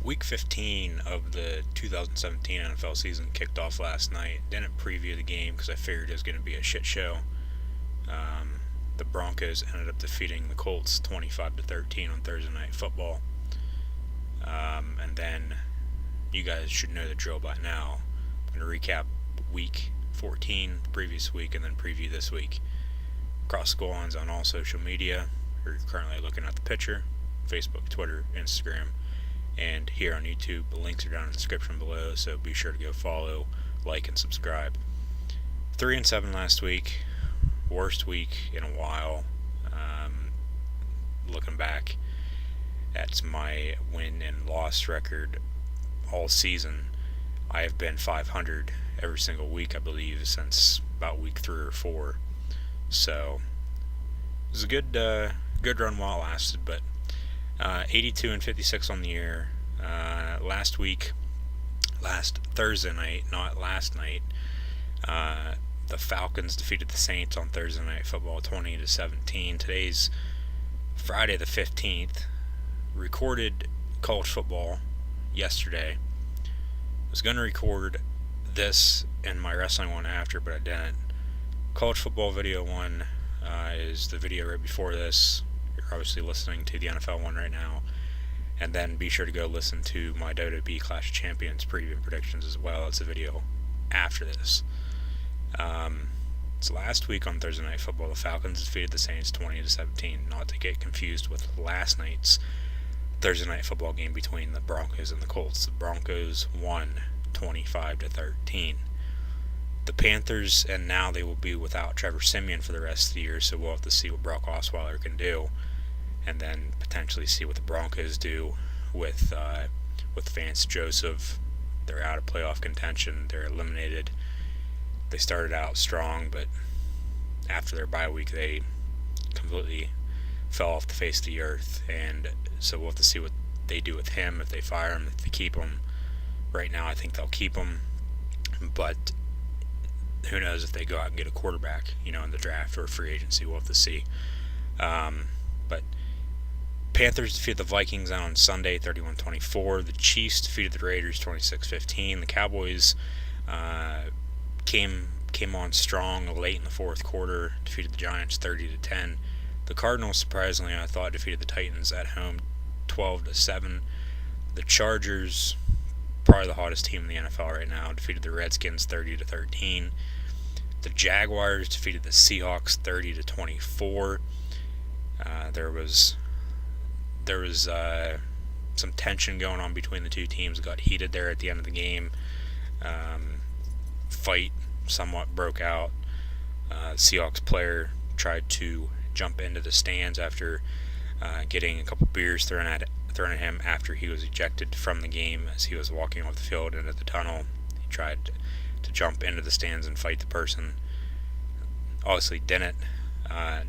Week 15 of the 2017 NFL season kicked off last night. Didn't preview the game because I figured it was going to be a shit show. Um, the Broncos ended up defeating the Colts 25-13 on Thursday Night Football. And then you guys should know the drill by now. I'm going to recap Week 14, the previous week, and then preview this week. Cross School Lines on all social media. You're currently looking at the picture: Facebook, Twitter, Instagram, and here on YouTube. The links are down in the description below, so be sure to go follow, like, and subscribe. 3-7 last week, worst week in a while. Looking back at my win and loss record all season, I have been 500 every single week, I believe, since about week 3 or 4. So it was a good run while it lasted, but 82-56 on the year. Last Thursday night, not last night, the Falcons defeated the Saints on Thursday Night Football 20-17. Today's Friday the 15th. Recorded college football yesterday. Was going to record this and my wrestling one after, but I didn't. College football video one is the video right before this. You're obviously listening to the NFL one right now. And then be sure to go listen to my WWE Clash of Champions preview and predictions as well. It's a video after this. So last week on Thursday Night Football, the Falcons defeated the Saints 20-17. Not to get confused with last night's Thursday Night Football game between the Broncos and the Colts. The Broncos won 25-13. The Panthers, and now they will be without Trevor Siemian for the rest of the year, so we'll have to see what Brock Osweiler can do, and then potentially see what the Broncos do with Vance Joseph. They're out of playoff contention. They're eliminated. They started out strong, but after their bye week, they completely fell off the face of the earth, and so we'll have to see what they do with him, if they fire him, if they keep him. Right now, I think they'll keep him, but who knows if they go out and get a quarterback, in the draft or free agency. We'll have to see. But Panthers defeated the Vikings on Sunday 31-24. The Chiefs defeated the Raiders 26-15. The Cowboys came on strong late in the fourth quarter, defeated the Giants 30-10. The Cardinals, surprisingly, I thought, defeated the Titans at home 12-7. The Chargers, probably the hottest team in the NFL right now, defeated the Redskins 30-13. The Jaguars defeated the Seahawks 30-24. There was some tension going on between the two teams. It got heated there at the end of the game. Fight somewhat broke out. Seahawks player tried to jump into the stands after getting a couple beers thrown at him after he was ejected from the game as he was walking off the field into the tunnel. He tried to jump into the stands and fight the person. Obviously didn't.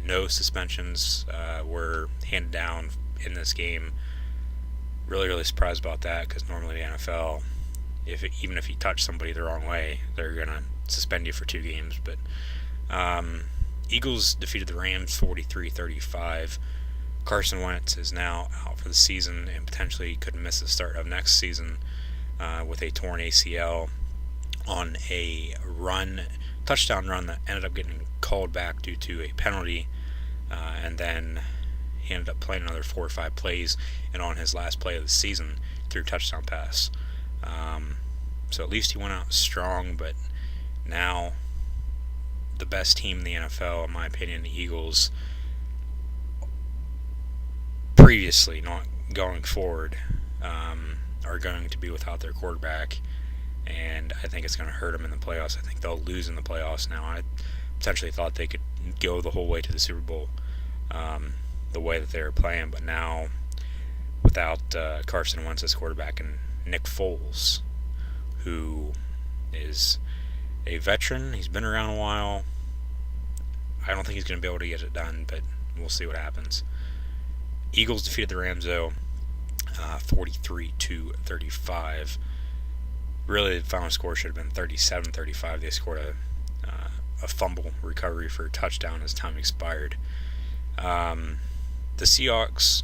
No suspensions were handed down in this game. Really surprised about that, because normally the NFL, even if you touch somebody the wrong way, they're going to suspend you for 2 games. But Eagles defeated the Rams 43-35. Carson Wentz is now out for the season and potentially could miss the start of next season with a torn ACL on a touchdown run that ended up getting called back due to a penalty, and then he ended up playing another 4 or 5 plays, and on his last play of the season threw a touchdown pass. So at least he went out strong, but now the best team in the NFL, in my opinion, the Eagles, previously, not going forward, are going to be without their quarterback, and I think it's going to hurt them in the playoffs. I think they'll lose in the playoffs now. I potentially thought they could go the whole way to the Super Bowl the way that they were playing, but now without Carson Wentz as quarterback and Nick Foles, who is a veteran, he's been around a while. I don't think he's going to be able to get it done, but we'll see what happens. Eagles defeated the Rams, though, 43-35. Really, the final score should have been 37-35. They scored a fumble recovery for a touchdown as time expired. The Steelers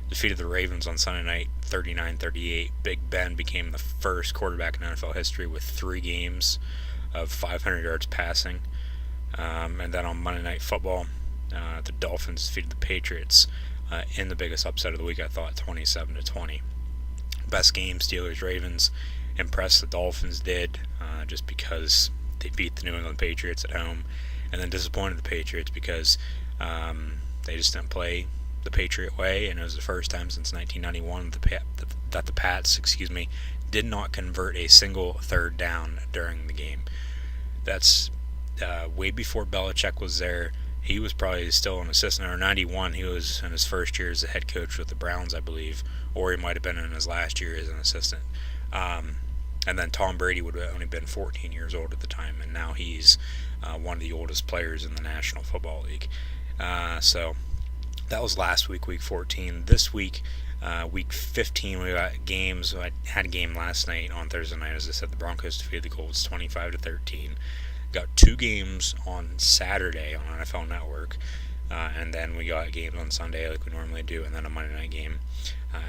defeated the Ravens on Sunday night 39-38. Big Ben became the first quarterback in NFL history with 3 games of 500 yards passing. And then on Monday Night Football, the Dolphins defeated the Patriots in the biggest upset of the week, I thought, 27-20. Best game, Steelers-Ravens. Impressed the Dolphins did, just because they beat the New England Patriots at home, and then disappointed the Patriots because they just didn't play the Patriot way, and it was the first time since 1991 that the Pats, did not convert a single third down during the game. That's way before Belichick was there. He was probably still an assistant, or 91, he was in his first year as a head coach with the Browns, I believe, or he might have been in his last year as an assistant. And then Tom Brady would have only been 14 years old at the time, and now he's one of the oldest players in the National Football League. So that was last week, week 14. This week, week 15, we got games. I had a game last night on Thursday night. As I said, the Broncos defeated the Colts 25-13. Got 2 games on Saturday on NFL Network, and then we got games on Sunday like we normally do, and then a Monday night game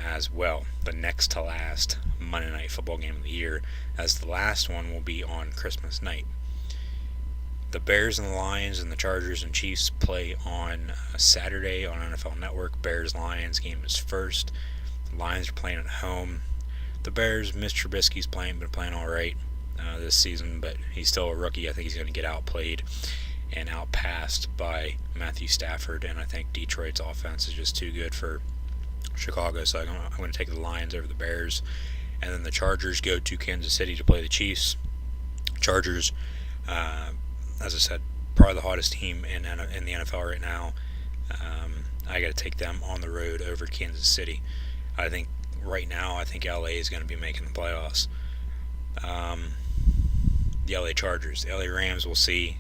as well. The next to last Monday Night Football game of the year, as the last one will be on Christmas night. The Bears and the Lions and the Chargers and Chiefs play on Saturday on NFL Network. Bears-Lions game is first. The Lions are playing at home. The Bears, Mr. Trubisky's been playing all right this season, but he's still a rookie. I think he's going to get outplayed and outpassed by Matthew Stafford, and I think Detroit's offense is just too good for Chicago, so I'm going to take the Lions over the Bears. And then the Chargers go to Kansas City to play the Chiefs. Chargers, as I said, probably the hottest team in the NFL right now. I got to take them on the road over Kansas City. I think right now, LA is going to be making the playoffs. The LA Chargers, the LA Rams, we'll see.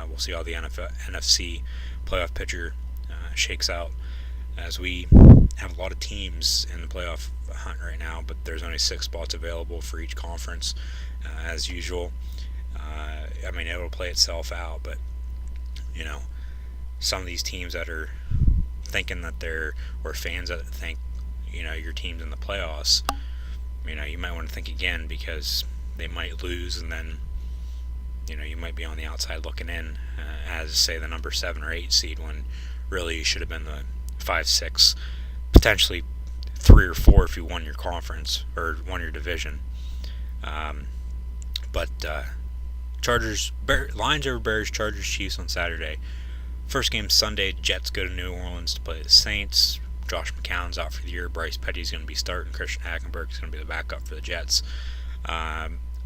We'll see how the NFC playoff picture shakes out, as we have a lot of teams in the playoff hunt right now, but there's only 6 spots available for each conference, as usual. It'll play itself out, but some of these teams that are thinking that or fans that think your team's in the playoffs, you might want to think again, because they might lose, and then you might be on the outside looking in as, say, the number 7 or 8 seed, when really you should have been the 5, 6, potentially 3 or 4 if you won your conference or won your division. But Lions over Bears, Chargers, Chiefs on Saturday. First game Sunday, Jets go to New Orleans to play the Saints. Josh McCown's out for the year. Bryce Petty's going to be starting. Christian Hackenberg is going to be the backup for the Jets.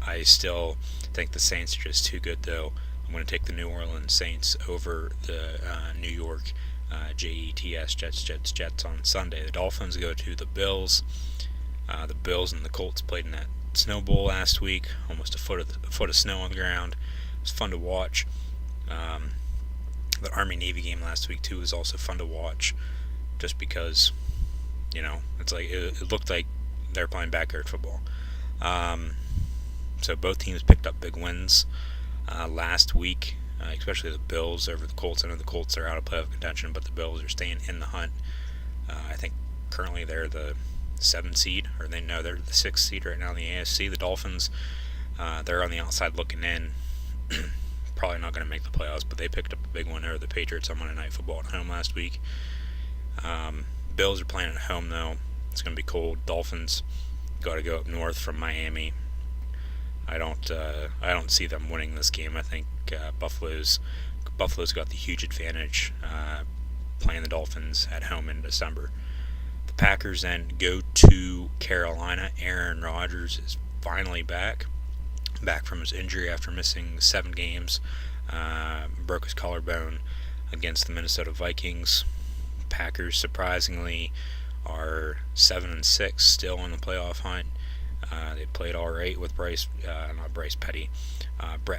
I still think the Saints are just too good, though. I'm going to take the New Orleans Saints over the New York Jets on Sunday. The Dolphins go to the Bills. The Bills and the Colts played in that Snow Bowl last week. Almost a foot of snow on the ground. It was fun to watch. The Army-Navy game last week, too, was also fun to watch, just because, it's like it looked like they were playing backyard football. So both teams picked up big wins last week, especially the Bills over the Colts. I know the Colts are out of playoff contention, but the Bills are staying in the hunt. I think currently they're the 7th seed, or they're the 6th seed right now in the AFC. The Dolphins, they're on the outside looking in. Probably not going to make the playoffs, but they picked up a big win over the Patriots on Monday Night Football at home last week. Bills are playing at home, though. It's going to be cold. Dolphins got to go up north from Miami. I don't see them winning this game. I think Buffalo's got the huge advantage playing the Dolphins at home in December. The Packers then go to Carolina. Aaron Rodgers is finally back from his injury after missing 7 games. Broke his collarbone against the Minnesota Vikings. Packers, surprisingly, are 7-6, still in the playoff hunt. They played all right with Brett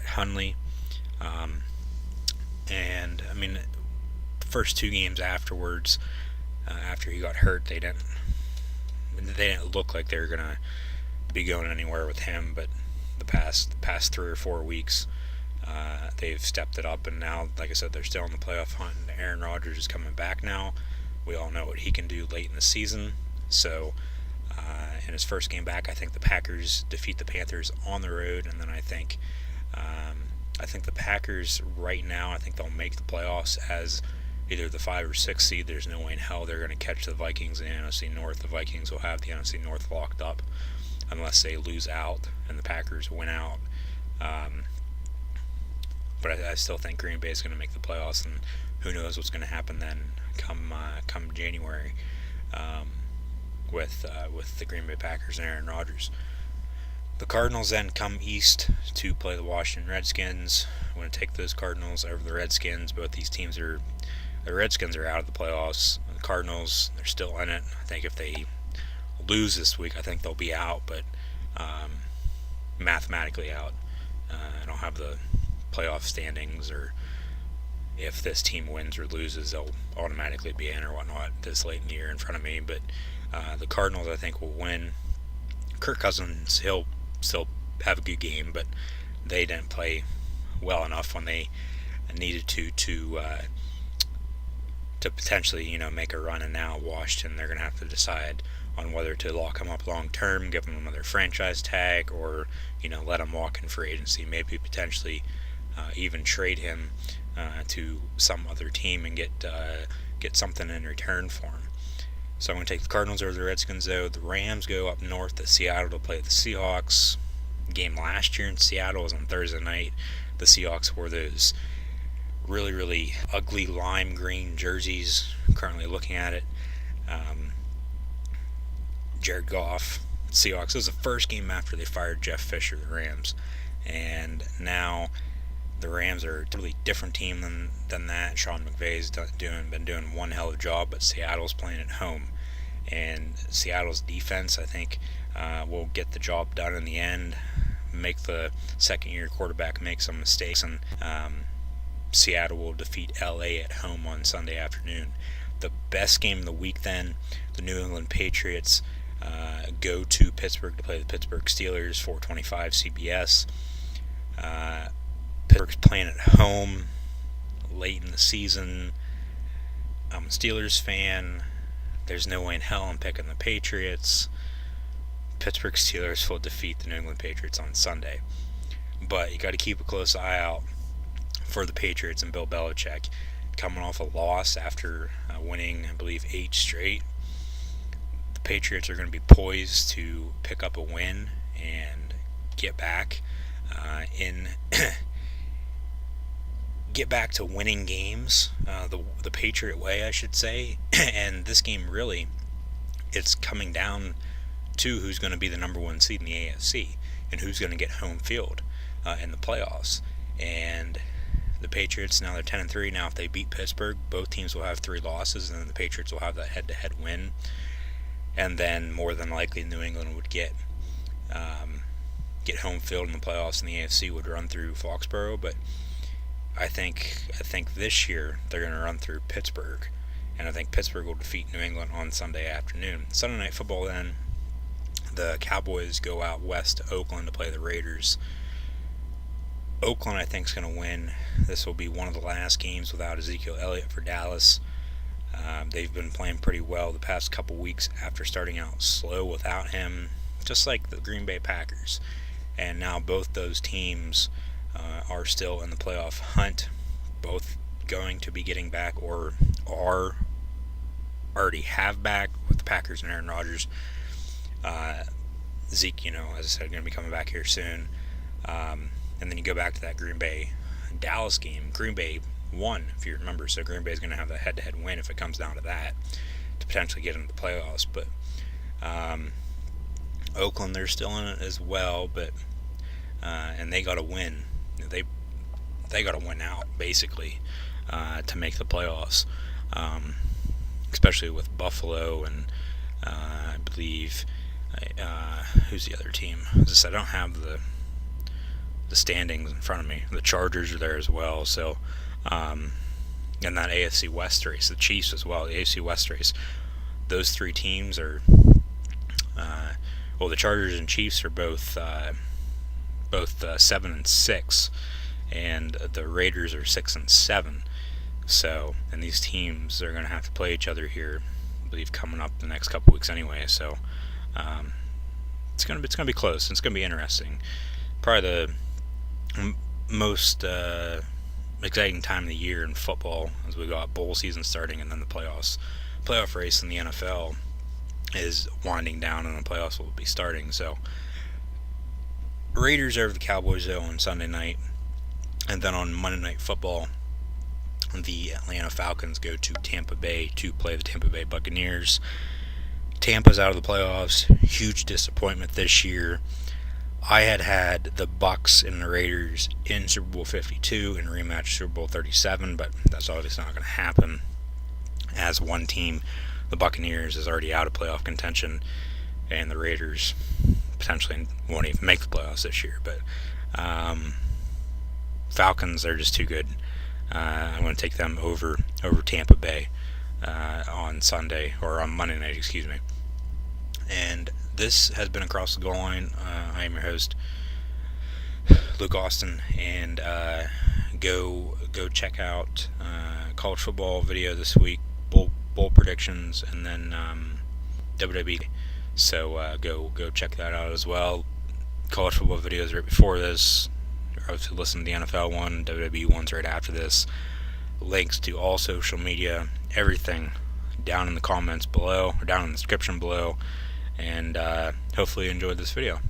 Hundley. And the first 2 games afterwards, after he got hurt, they didn't look like they were gonna be going anywhere with him. But the past 3 or 4 weeks, they've stepped it up, and now, like I said, they're still in the playoff hunt. And Aaron Rodgers is coming back now We all know what he can do late in the season. So in his first game back, I think the Packers defeat the Panthers on the road, and then I think the Packers right now, I think they'll make the playoffs as either the 5 or 6 seed. There's no way in hell they're going to catch the Vikings in the NFC North. The Vikings will have the NFC North locked up unless they lose out and the Packers win out. But I still think Green Bay is going to make the playoffs, and who knows what's going to happen then come January with the Green Bay Packers and Aaron Rodgers. The Cardinals then come east to play the Washington Redskins. I'm going to take those Cardinals over the Redskins. Both these teams the Redskins are out of the playoffs. The Cardinals, they're still in it. I think if they lose this week, I think they'll be out, but mathematically out. I don't have the playoff standings, or if this team wins or loses, they'll automatically be in or whatnot this late in the year in front of me. But the Cardinals, I think, will win. Kirk Cousins, he'll still have a good game, but they didn't play well enough when they needed to potentially, make a run. And now Washington, they're going to have to decide on whether to lock him up long term, give him another franchise tag, or let him walk in free agency. Maybe potentially even trade him to some other team and get something in return for him. So I'm going to take the Cardinals over the Redskins, though. The Rams go up north to Seattle to play the Seahawks. The game last year in Seattle was on Thursday night. The Seahawks wore those really, really ugly lime green jerseys. Currently looking at it. Jared Goff, Seahawks. It was the first game after they fired Jeff Fisher, the Rams. And now the Rams are a totally different team than that. Sean McVay's been doing one hell of a job, but Seattle's playing at home. And Seattle's defense, I think, will get the job done in the end, make the second-year quarterback make some mistakes, and Seattle will defeat LA at home on Sunday afternoon. The best game of the week then, the New England Patriots go to Pittsburgh to play the Pittsburgh Steelers, 4:25 CBS. Pittsburgh's playing at home late in the season. I'm a Steelers fan. There's no way in hell I'm picking the Patriots. Pittsburgh Steelers will defeat the New England Patriots on Sunday. But you got to keep a close eye out for the Patriots and Bill Belichick, coming off a loss after winning, I believe, 8 straight. The Patriots are going to be poised to pick up a win and get back get back to winning games the Patriot way, I should say. And this game, really, it's coming down to who's going to be the number 1 seed in the AFC and who's going to get home field in the playoffs. And the Patriots, now they're 10-3. Now if they beat Pittsburgh, both teams will have 3 losses, and then the Patriots will have that head-to-head win. And then more than likely New England would get home field in the playoffs, and the AFC would run through Foxborough. But I think this year they're going to run through Pittsburgh, and I think Pittsburgh will defeat New England on Sunday afternoon. Sunday Night Football then, the Cowboys go out west to Oakland to play the Raiders. Oakland, I think, is going to win. This will be one of the last games without Ezekiel Elliott for Dallas. They've been playing pretty well the past couple weeks after starting out slow without him, just like the Green Bay Packers. And now both those teams are still in the playoff hunt, both going to be getting back or already have back with the Packers and Aaron Rodgers. Zeke, as I said, going to be coming back here soon. And then you go back to that Green Bay-Dallas game. Green Bay won, if you remember, so Green Bay is going to have the head-to-head win if it comes down to that to potentially get into the playoffs. But Oakland, they're still in it as well, but and they got to win. They got to win out, basically, to make the playoffs, especially with Buffalo and I believe who's the other team? As I said, I don't have the standings in front of me. The Chargers are there as well, so in that AFC West race, the Chiefs as well, the AFC West race. Those 3 teams are the Chargers and Chiefs are both 7-6, and the Raiders are 6-7. So, and these teams are going to have to play each other here, I believe, coming up the next couple weeks anyway. So, it's gonna be close. It's gonna be interesting. Probably the most exciting time of the year in football as we got bowl season starting and then the playoff race in the NFL is winding down and the playoffs will be starting. So Raiders over the Cowboys though on Sunday night, and then on Monday Night Football the Atlanta Falcons go to Tampa Bay to play the Tampa Bay Buccaneers. Tampa's out of the playoffs. Huge disappointment this year. I had the Bucs and the Raiders in Super Bowl 52 and rematch Super Bowl 37, but that's obviously not going to happen. As one team, the Buccaneers is already out of playoff contention, and the Raiders potentially won't even make the playoffs this year. But Falcons are just too good. I'm going to take them over Tampa Bay on Sunday, or on Monday night, excuse me. And this has been Across the Goal Line. I am your host, Luke Austin, and go check out college football video this week, bowl predictions, and then WWE. So go check that out as well. College football videos right before this. Obviously, listen to the NFL one. WWE one's right after this. Links to all social media, everything, down in the comments below, or down in the description below. And hopefully you enjoyed this video.